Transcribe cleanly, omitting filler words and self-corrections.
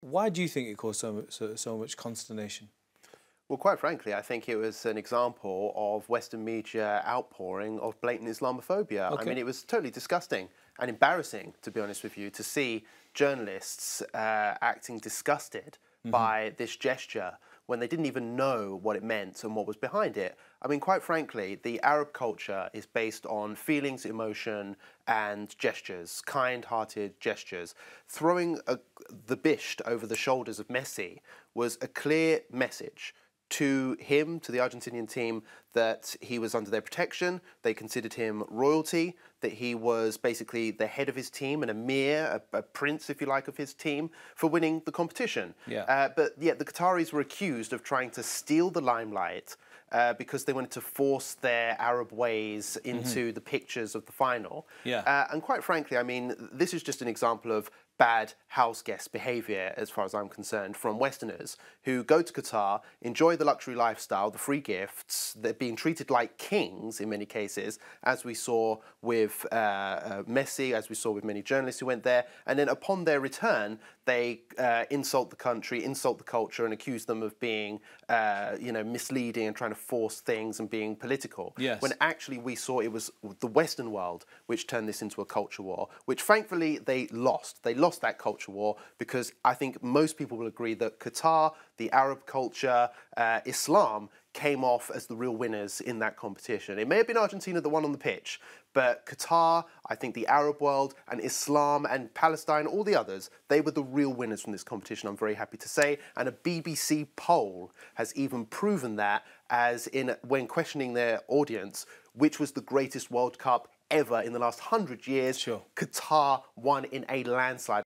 Why do you think it caused so much consternation? Well, quite frankly, I think it was an example of Western media outpouring of blatant Islamophobia. I Okay. mean, it was totally disgusting and embarrassing, to be honest with you, to see journalists acting disgusted by this gesture when they didn't even know what it meant and what was behind it. I mean, quite frankly, the Arab culture is based on feelings, emotion, and gestures, kind-hearted gestures. Throwing the bisht over the shoulders of Messi was a clear message to him, to the Argentinian team, that he was under their protection. They considered him royalty, that he was basically the head of his team, an emir, a prince, if you like, of his team, for winning the competition. Yeah. But yet the Qataris were accused of trying to steal the limelight because they wanted to force their Arab ways into the pictures of the final. Yeah. And quite frankly, I mean, this is just an example of bad house guest behaviour, as far as I'm concerned, from Westerners who go to Qatar, enjoy the luxury lifestyle, the free gifts, they're being treated like kings in many cases, as we saw with Messi, as we saw with many journalists who went there, and then upon their return, they insult the country, insult the culture, and accuse them of being, misleading and trying to force things and being political. Yes. When actually we saw it was the Western world which turned this into a culture war, which thankfully they lost. They lost that culture war because I think most people will agree that Qatar, the Arab culture, Islam came off as the real winners in that competition. It may have been Argentina that won on the pitch, but Qatar, I think the Arab world and Islam and Palestine, all the others, they were the real winners from this competition, I'm very happy to say. And a BBC poll has even proven that, as in when questioning their audience, which was the greatest World Cup ever in the last 100 years, Sure. Qatar won in a landslide.